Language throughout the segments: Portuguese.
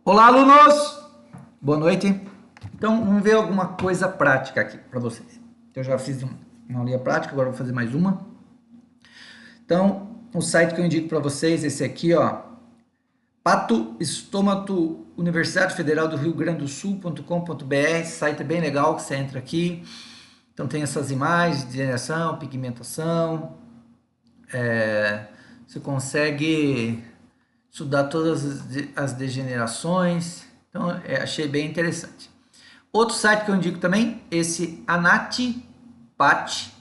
Olá, alunos! Boa noite. Então, vamos ver alguma coisa prática aqui para vocês. Eu já fiz uma aulinha prática, agora vou fazer mais uma. Então, o site que eu indico para vocês, esse aqui, ó, Pato Estômago Universidade Federal do Rio Grande do Sul.com.br. Esse site é bem legal, você entra aqui. Então, tem essas imagens, degeneração, pigmentação. Você consegue estudar todas as degenerações. Então, achei bem interessante. Outro site que eu indico também, esse ANATPAT,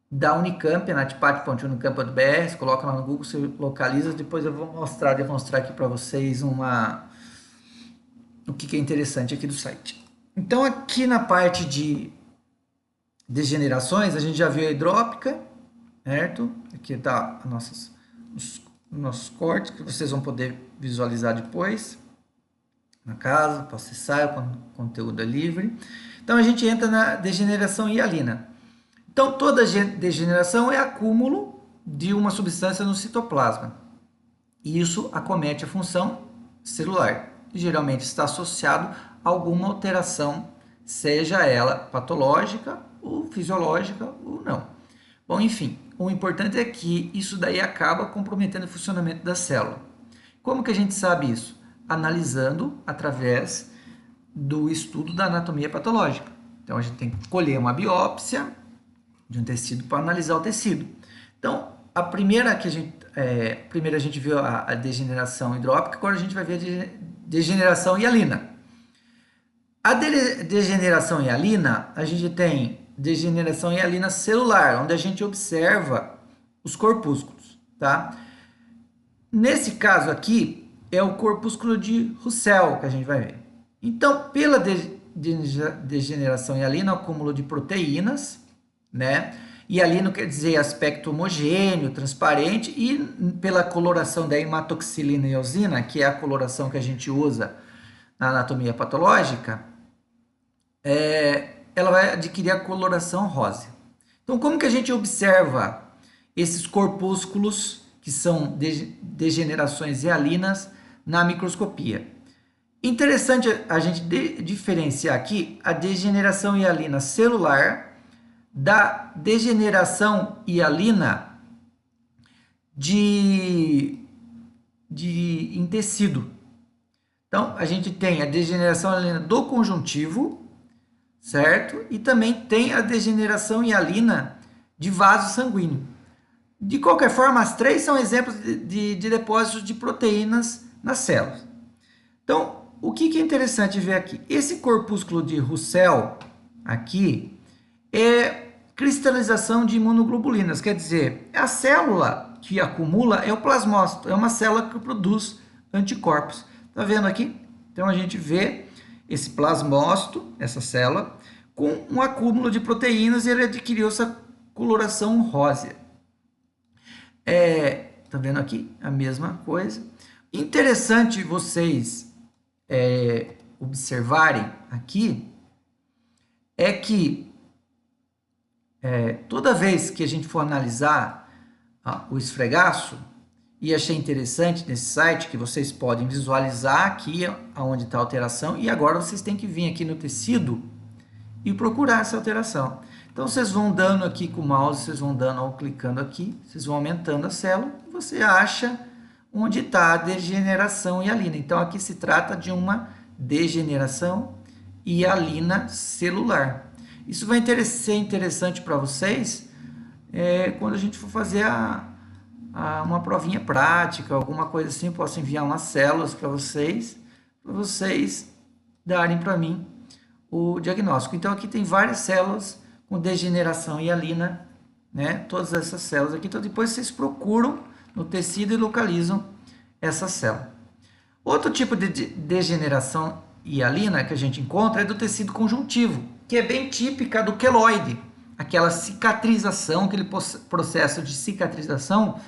da Unicamp, anatpat.unicamp.br. Você coloca lá no Google, você localiza. Depois eu vou demonstrar aqui para vocês o que é interessante aqui do site. Então, aqui na parte de degenerações, a gente já viu a hidrópica, certo? Aqui está os nossos cortes, que vocês vão poder visualizar depois na casa, para acessar, o conteúdo é livre. Então, a gente entra na degeneração hialina. Então, toda degeneração é acúmulo de uma substância no citoplasma. E isso acomete a função celular. E geralmente está associado a alguma alteração, seja ela patológica ou fisiológica ou não. Bom, enfim, o importante é que isso daí acaba comprometendo o funcionamento da célula. Como que a gente sabe isso? Analisando através do estudo da anatomia patológica. Então, a gente tem que colher uma biópsia de um tecido para analisar o tecido. Então, primeiro a gente viu a degeneração hidrópica, agora a gente vai ver a degeneração hialina. A degeneração hialina, a gente tem degeneração hialina celular, onde a gente observa os corpúsculos, tá? Nesse caso aqui, é o corpúsculo de Russell que a gente vai ver. Então, pela degeneração hialina, acúmulo de proteínas, né? Hialino quer dizer aspecto homogêneo, transparente, e pela coloração da hematoxilina e eosina, que é a coloração que a gente usa na anatomia patológica, ela vai adquirir a coloração rosa. Então, como que a gente observa esses corpúsculos, que são degenerações hialinas, na microscopia? Interessante a gente diferenciar aqui a degeneração hialina celular da degeneração hialina em tecido. Então, a gente tem a degeneração hialina do conjuntivo, certo? E também tem a degeneração hialina de vaso sanguíneo. De qualquer forma, as três são exemplos de depósitos de proteínas nas células. Então, o que é interessante ver aqui? Esse corpúsculo de Russell aqui é cristalização de imunoglobulinas, quer dizer, a célula que acumula é o plasmócito, é uma célula que produz anticorpos. Tá vendo aqui? Então a gente vê esse plasmócito, essa célula, com um acúmulo de proteínas e ele adquiriu essa coloração rosa. Tá vendo aqui? A mesma coisa. Interessante vocês observarem aqui é que toda vez que a gente for analisar o esfregaço, e achei interessante nesse site que vocês podem visualizar aqui onde está a alteração, e agora vocês têm que vir aqui no tecido e procurar essa alteração. Então, vocês vão dando aqui com o mouse, vocês vão dando ou clicando aqui, vocês vão aumentando a célula, e você acha onde está a degeneração hialina. Então, aqui se trata de uma degeneração hialina celular. Isso vai ser interessante para vocês quando a gente for fazer uma provinha prática, alguma coisa assim. Eu posso enviar umas células para vocês darem para mim o diagnóstico. Então, aqui tem várias células com degeneração hialina, né? Todas essas células aqui. Então, depois vocês procuram no tecido e localizam essa célula. Outro tipo de degeneração hialina que a gente encontra é do tecido conjuntivo, que é bem típica do queloide, aquela cicatrização, aquele processo de cicatrização,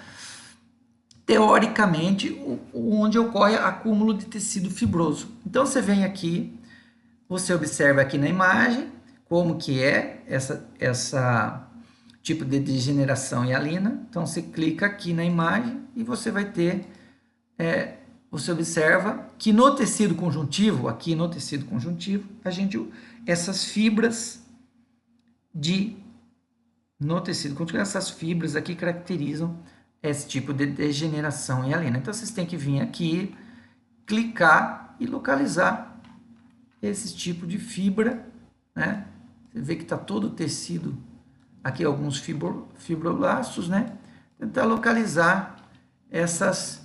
teoricamente, onde ocorre acúmulo de tecido fibroso. Então, você vem aqui, você observa aqui na imagem como que é essa tipo de degeneração hialina. Então, você clica aqui na imagem e você vai ter você observa que no tecido conjuntivo, aqui no tecido conjuntivo, essas fibras no tecido conjuntivo, essas fibras aqui caracterizam esse tipo de degeneração hialina. Então, vocês têm que vir aqui, clicar e localizar esse tipo de fibra, né? Você vê que está todo o tecido, aqui alguns fibroblastos, né? Tentar localizar essas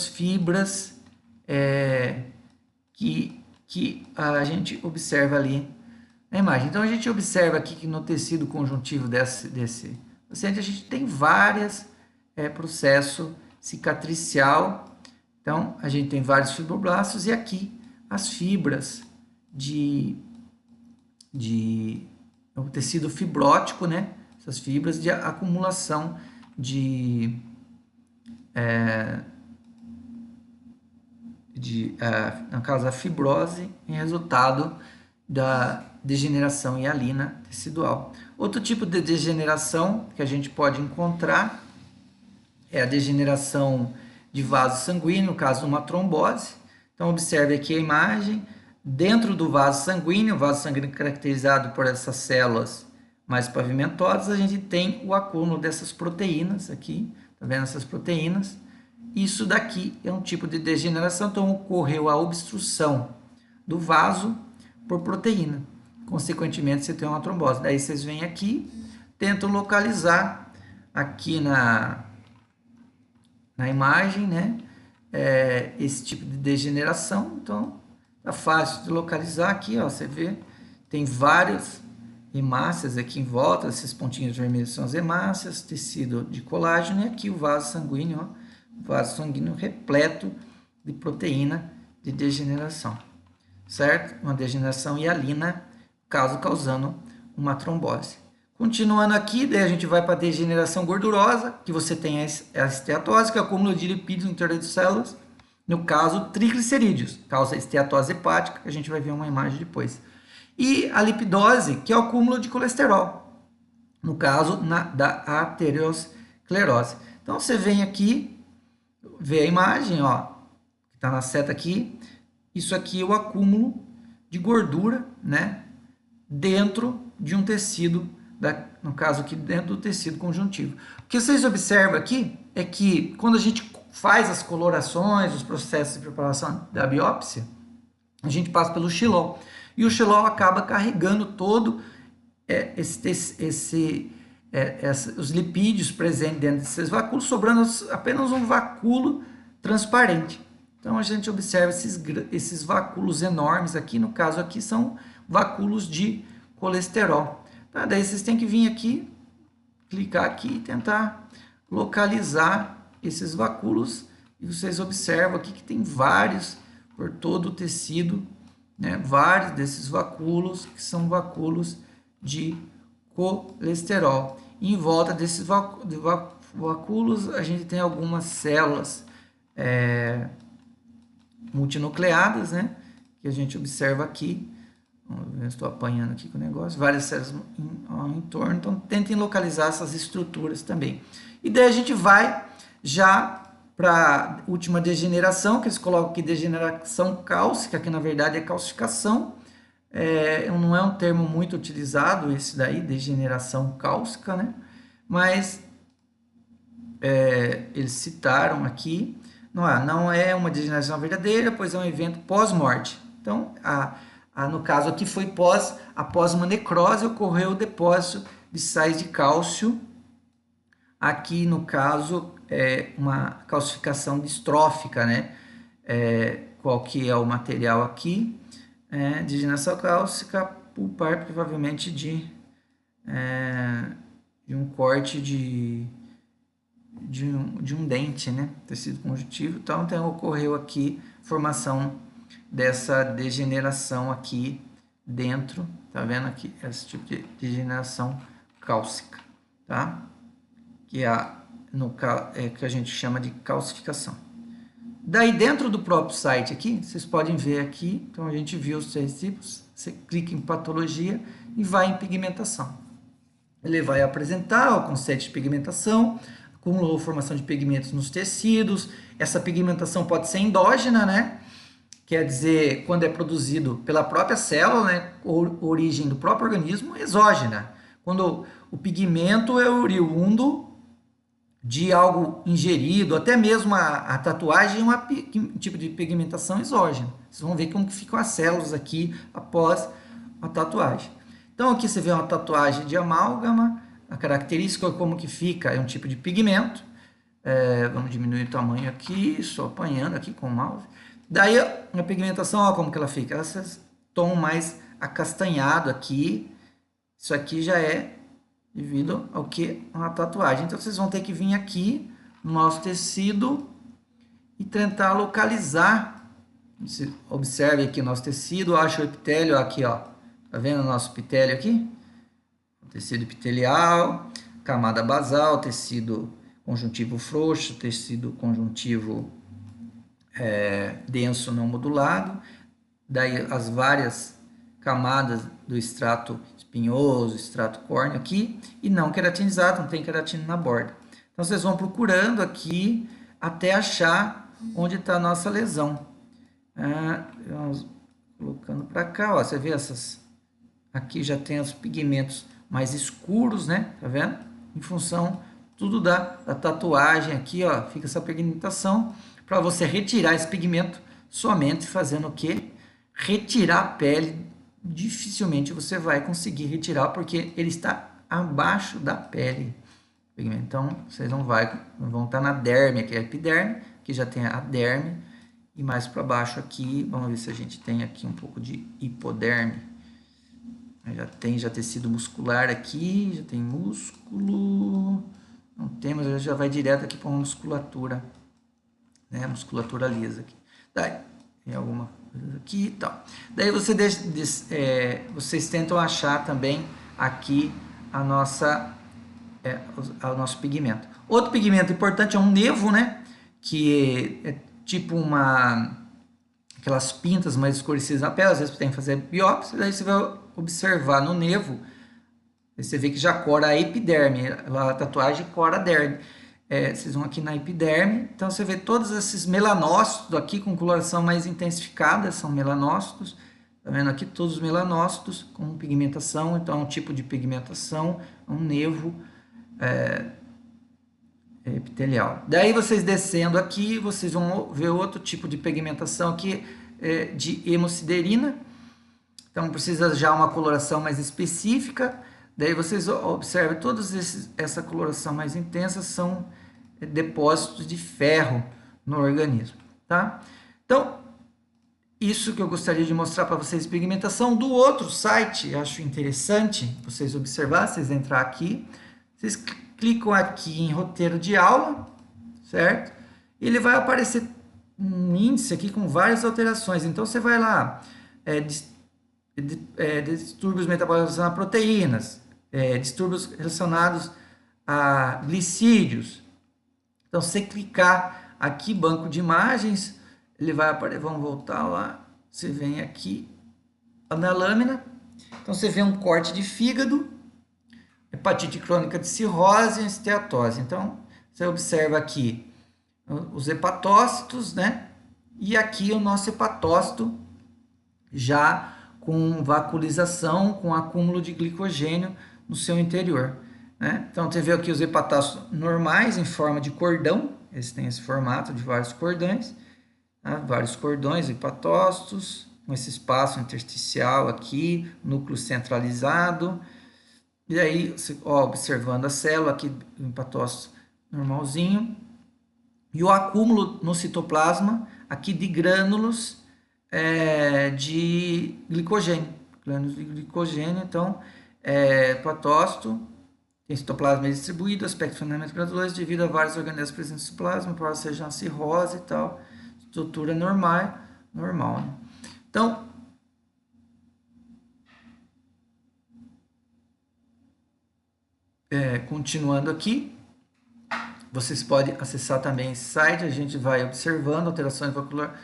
fibras que a gente observa ali na imagem. Então, a gente observa aqui que no tecido conjuntivo desse paciente, a gente tem vários processo cicatricial. Então, a gente tem vários fibroblastos e aqui as fibras o tecido fibrótico, né? Essas fibras de acumulação no caso, a fibrose em resultado da degeneração hialina tecidual. Outro tipo de degeneração que a gente pode encontrar é a degeneração de vaso sanguíneo, no caso de uma trombose. Então, observe aqui a imagem. Dentro do vaso sanguíneo caracterizado por essas células mais pavimentosas, a gente tem o acúmulo dessas proteínas aqui, tá vendo essas proteínas? Isso daqui é um tipo de degeneração, então ocorreu a obstrução do vaso por proteína. Consequentemente, você tem uma trombose. Daí vocês vêm aqui, tentam localizar aqui na imagem, né? Esse tipo de degeneração. Então, tá fácil de localizar aqui, ó. Você vê, tem várias hemácias aqui em volta, esses pontinhos vermelhos são as hemácias, tecido de colágeno, e aqui o vaso sanguíneo, ó. Vaso sanguíneo repleto de proteína de degeneração, certo? Uma degeneração hialina, causando uma trombose. Continuando aqui, daí a gente vai para a degeneração gordurosa, que você tem a esteatose, que é o acúmulo de lipídios no interior das células, no caso, triglicerídeos, causa esteatose hepática, que a gente vai ver uma imagem depois. E a lipidose, que é o acúmulo de colesterol, no caso da aterosclerose. Então, você vem aqui, vê a imagem, ó, que está na seta aqui. Isso aqui é o acúmulo de gordura, né, dentro de um tecido, no caso aqui, dentro do tecido conjuntivo. O que vocês observam aqui é que quando a gente faz as colorações, os processos de preparação da biópsia, a gente passa pelo xilol. E o xilol acaba carregando todo os lipídios presentes dentro desses vacúolos, sobrando apenas um vacúolo transparente. Então, a gente observa esses vacúolos enormes aqui, no caso aqui são vacúolos de colesterol. Tá? Daí vocês têm que vir aqui, clicar aqui e tentar localizar esses vacúolos, e vocês observam aqui que tem vários por todo o tecido, né? Vários desses vacúolos que são vacúolos de colesterol. E em volta desses vacúolos a gente tem algumas células multinucleadas, né? Que a gente observa aqui. Eu estou apanhando aqui com o negócio. Várias células em torno. Então, tentem localizar essas estruturas também. E daí a gente vai já para a última degeneração, que eles colocam aqui degeneração cálcica, que na verdade é calcificação. Não é um termo muito utilizado esse daí, degeneração cálcica, né? Mas eles citaram aqui, não é uma degeneração verdadeira, pois é um evento pós-morte. Então, no caso aqui foi após uma necrose, ocorreu o depósito de sais de cálcio. Aqui, no caso, é uma calcificação distrófica, né? Qual que é o material aqui? Degeneração cálcica pulpar, provavelmente de um corte de um dente, né? Tecido conjuntivo. Então, ocorreu aqui formação dessa degeneração aqui dentro, tá vendo aqui? Esse tipo de degeneração cálcica, tá? Que que a gente chama de calcificação. Daí, dentro do próprio site aqui, vocês podem ver aqui, então a gente viu os 3 tipos, você clica em patologia e vai em pigmentação. Ele vai apresentar o conceito de pigmentação, acúmulo ou formação de pigmentos nos tecidos. Essa pigmentação pode ser endógena, né? Quer dizer, quando é produzido pela própria célula, né? Origem do próprio organismo, exógena. Quando o pigmento é oriundo de algo ingerido, até mesmo a tatuagem é um tipo de pigmentação exógena. Vocês vão ver como que ficam as células aqui após a tatuagem. Então aqui você vê uma tatuagem de amálgama, a característica como que fica é um tipo de pigmento. Vamos diminuir o tamanho aqui, só apanhando aqui com o mouse. Daí a pigmentação, olha como que ela fica, esse tom mais acastanhado aqui, isso aqui já é devido ao que? Uma tatuagem. Então vocês vão ter que vir aqui no nosso tecido e tentar localizar. Você observe aqui o nosso tecido, acha o epitélio aqui, ó. Tá vendo o nosso epitélio aqui? O tecido epitelial, camada basal, tecido conjuntivo frouxo, tecido conjuntivo denso não modulado. Daí as várias camadas do extrato espinhoso, extrato córneo aqui, e não queratinizado, não tem queratina na borda. Então vocês vão procurando aqui até achar onde está a nossa lesão. Vamos colocando para cá, ó, você vê essas, aqui já tem os pigmentos mais escuros, né, tá vendo? Em função tudo da tatuagem aqui, ó, fica essa pigmentação, para você retirar esse pigmento somente fazendo o quê? Retirar a pele. Dificilmente você vai conseguir retirar porque ele está abaixo da pele. Então vocês não vão estar na derme, aqui é a epiderme, que já tem a derme, e mais para baixo aqui, vamos ver se a gente tem aqui um pouco de hipoderme. Já tecido muscular aqui, já tem músculo, não tem, mas já vai direto aqui para uma musculatura, né? Musculatura lisa aqui. Daí, tem alguma aqui e tal. Daí vocês tentam achar também aqui o nosso pigmento. Outro pigmento importante é um nevo, né? Que é tipo aquelas pintas mais escurecidas na pele, às vezes tem que fazer biópsia, daí você vai observar no nevo, você vê que já cora a epiderme, a tatuagem cora a derme. Vocês vão aqui na epiderme, então você vê todos esses melanócitos aqui com coloração mais intensificada, são melanócitos, tá vendo aqui todos os melanócitos com pigmentação, então é um tipo de pigmentação, um nevo epitelial. Daí vocês descendo aqui, vocês vão ver outro tipo de pigmentação aqui, de hemosiderina, então precisa já uma coloração mais específica. Daí vocês observam toda essa coloração mais intensa são depósitos de ferro no organismo, tá? Então, isso que eu gostaria de mostrar para vocês, pigmentação do outro site, acho interessante vocês observar, vocês entrar aqui, vocês clicam aqui em roteiro de aula, certo? Ele vai aparecer um índice aqui com várias alterações, então você vai lá, distúrbios metabólicos relacionados a proteínas, distúrbios relacionados a glicídios. Então, se você clicar aqui, banco de imagens, ele vai aparecer, vamos voltar lá, você vem aqui na lâmina, então você vê um corte de fígado, hepatite crônica de cirrose e esteatose. Então, você observa aqui os hepatócitos, né? E aqui o nosso hepatócito já com vacuolização, com acúmulo de glicogênio no seu interior, né? Então, você vê aqui os hepatócitos normais em forma de cordão, eles têm esse formato de vários cordões, né? Vários cordões, hepatócitos, com esse espaço intersticial aqui, núcleo centralizado, e aí, observando a célula aqui, o hepatócito normalzinho, e o acúmulo no citoplasma aqui de grânulos de glicogênio. Grânulos de glicogênio, então, hepatócito, tem citoplasma distribuído, aspecto fundamental graduloso devido a vários organismos presentes no citoplasma, pode ser uma cirrose e tal, estrutura normal, né? Então, continuando aqui, vocês podem acessar também esse site, a gente vai observando alterações vasculares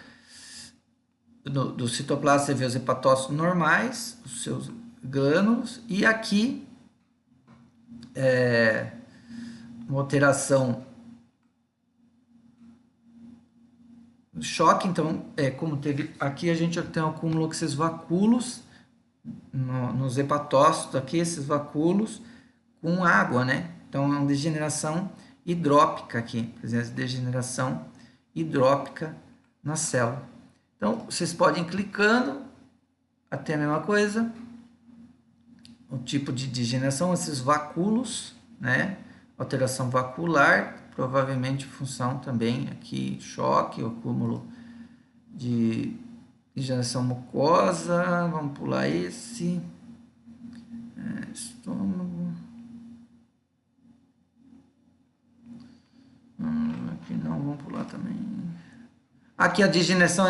do citoplasma, você vê os hepatócitos normais, os seus grânulos, e aqui uma alteração no choque. Então, como teve aqui, a gente tem um acúmulo desses vacúolos nos hepatócitos aqui, esses vacúolos com água, né? Então, é uma degeneração hidrópica aqui, presença de degeneração hidrópica na célula. Então, vocês podem ir clicando até a mesma coisa, o tipo de degeneração, esses vacúolos, né? Alteração vacular, provavelmente função também aqui, choque, o acúmulo de degeneração mucosa, vamos pular esse, estômago, aqui não, vamos pular também, aqui a degeneração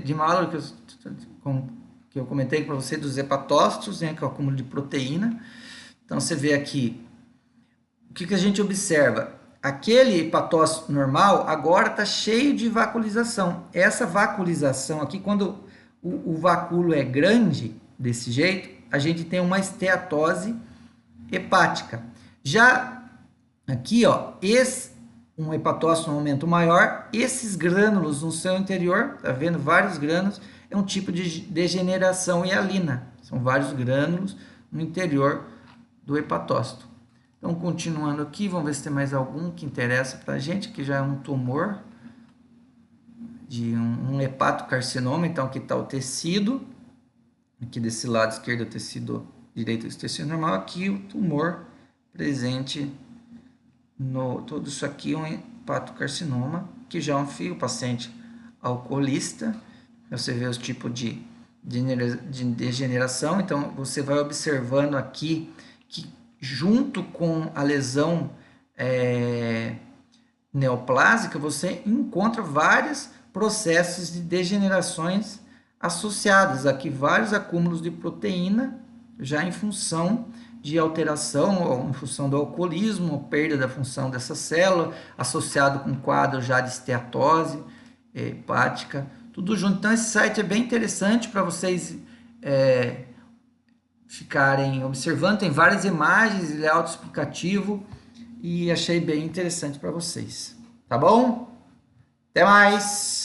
de Mallory, que eu comentei para você, dos hepatócitos, né, que é o acúmulo de proteína. Então você vê aqui, o que a gente observa? Aquele hepatócito normal agora está cheio de vaculização. Essa vaculização aqui, quando o vacúolo é grande, desse jeito, a gente tem uma esteatose hepática. Já aqui, ó, um hepatócito no aumento maior, esses grânulos no seu interior, tá vendo? Vários grânulos, é um tipo de degeneração hialina. São vários grânulos no interior do hepatócito. Então, continuando aqui, vamos ver se tem mais algum que interessa para a gente, que já é um tumor de um hepatocarcinoma. Então, aqui está o tecido, aqui desse lado esquerdo o tecido direito, o tecido normal, aqui o tumor presente todo isso aqui é um hepatocarcinoma, que já é um paciente alcoolista. Você vê os tipos de degeneração, então você vai observando aqui que junto com a lesão neoplásica, você encontra vários processos de degenerações associados aqui, vários acúmulos de proteína, já em função de alteração, ou em função do alcoolismo, perda da função dessa célula, associado com quadro já de esteatose hepática, tudo junto. Então, esse site é bem interessante para vocês ficarem observando. Tem várias imagens, ele é autoexplicativo e achei bem interessante para vocês. Tá bom? Até mais!